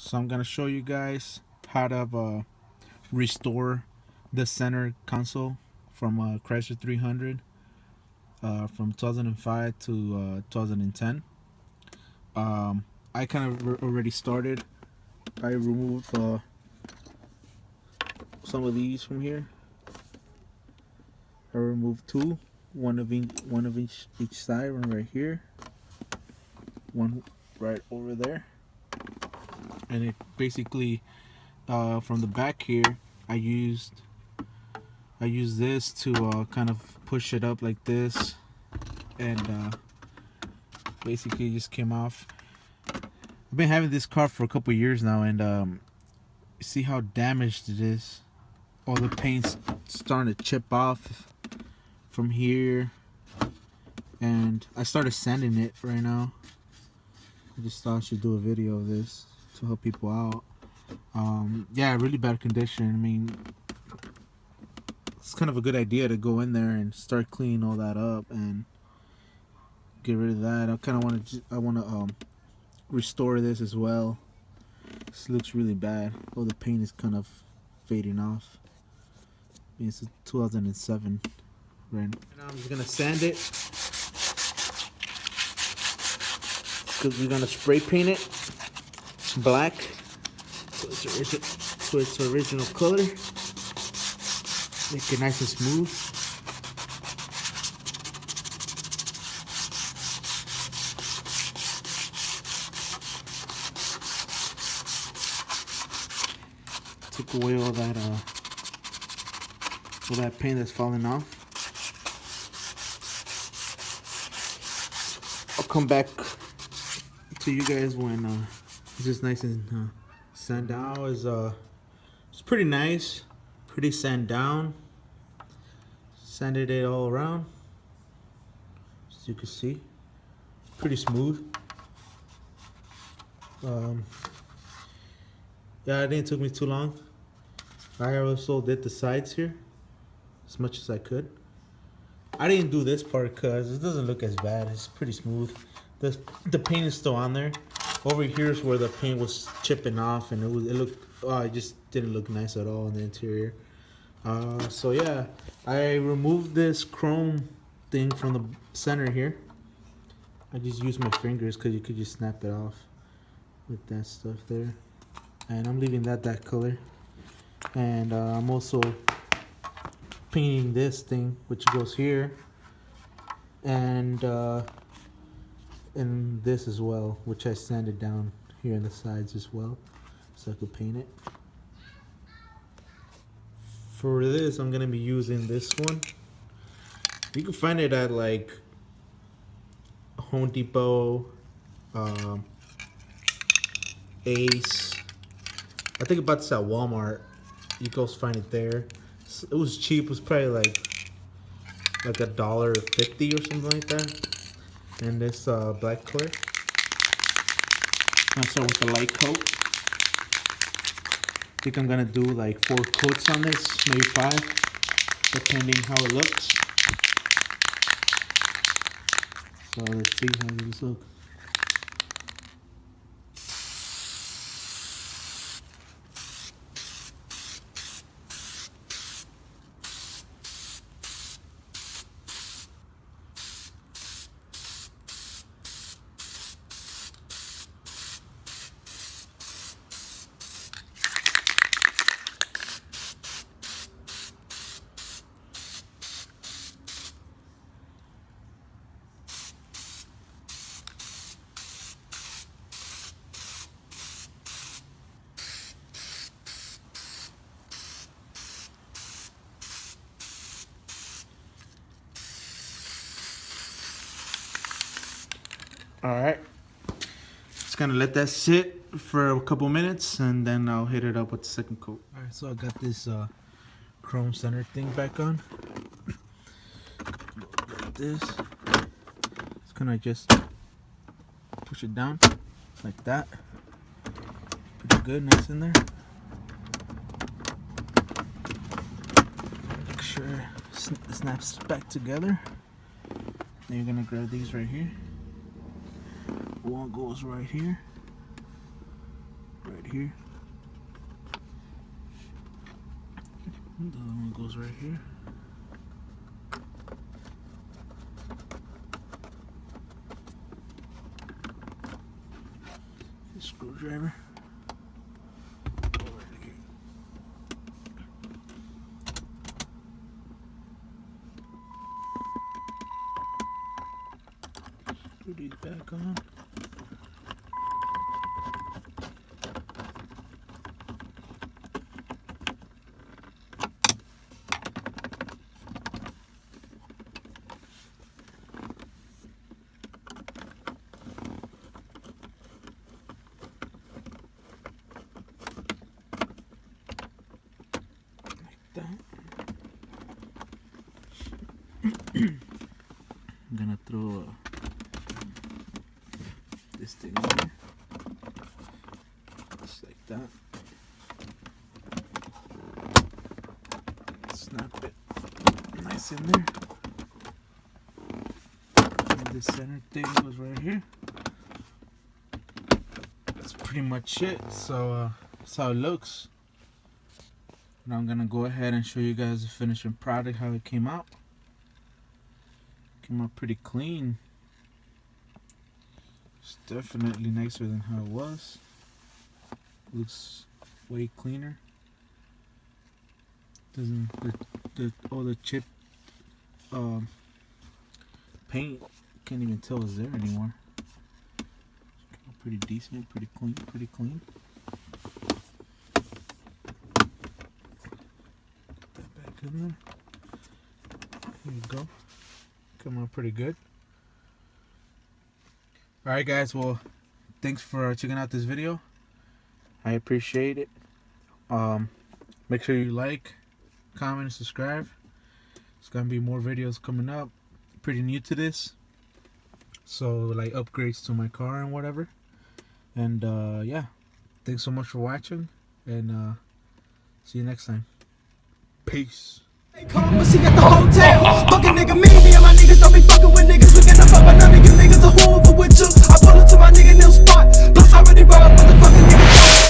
So I'm gonna show you guys how to restore the center console from a Chrysler 300 from 2005 to 2010. I kind of already started. I removed some of these from here. I removed two, one of each side, one right here, one right over there, and it basically from the back here I used this to kind of push it up like this, and basically just came off. I've been having this car for a couple years now, and see how damaged it is. All the paint's starting to chip off from here, and I started sanding it right now. I just thought I should do a video of this to help people out. Yeah, really bad condition. I mean, it's kind of a good idea to go in there and start cleaning all that up and get rid of that. I want to restore this as well. This looks really bad. Oh, the paint is kind of fading off. I mean, it's a 2007 right now. I'm just gonna sand it because we're gonna spray paint it black to its original color. Make it nice and smooth. Take away all that paint that's falling off. I'll come back to you guys when it's just nice and sand down. It's pretty nice, pretty sand down. Sanded it all around, as you can see, pretty smooth. Yeah, it didn't took me too long. I also did the sides here as much as I could. I didn't do this part because it doesn't look as bad. It's pretty smooth. The paint is still on there. Over here is where the paint was chipping off, and it just didn't look nice at all in the interior. So yeah, I removed this chrome thing from the center here. I just used my fingers because you could just snap it off with that stuff there. And I'm leaving that color. And I'm also painting this thing, which goes here, and this as well, which I sanded down here on the sides as well, so I could paint it. For this, I'm gonna be using this one. You can find it at like Home Depot, Ace. I think about this at Walmart. You go find it there. It was cheap. It was probably like $1.50 or something like that. And this black color. I'm gonna start with the light coat. I think I'm gonna do like 4 coats on this, maybe 5, depending how it looks. So let's see how this looks. Alright, just gonna let that sit for a couple minutes and then I'll hit it up with the second coat. Alright, so I got this chrome center thing back on. Like this. It's gonna just push it down like that. Pretty good, nice in there. Make sure it snaps back together. Then you're gonna grab these right here. One goes right here, right here. The other one goes right here. The screwdriver. Over here. Screw these back on. I'm gonna throw this thing in here, just like that. Snap it nice in there. And the center thing goes right here. That's pretty much it. So that's how it looks. Now I'm gonna go ahead and show you guys the finishing product, how it came out. Came out pretty clean. It's definitely nicer than how it was. Looks way cleaner. Doesn't all the chip paint, can't even tell it's there anymore. Pretty decent, pretty clean. Put that back in there. There you go. Come out pretty good. Alright guys, well, thanks for checking out this video. I appreciate it. Make sure you like, comment, and subscribe. There's gonna be more videos coming up. Pretty new to this, so like upgrades to my car and whatever. And yeah, thanks so much for watching, and see you next time. Peace. Come see at the hotel. Fucking nigga.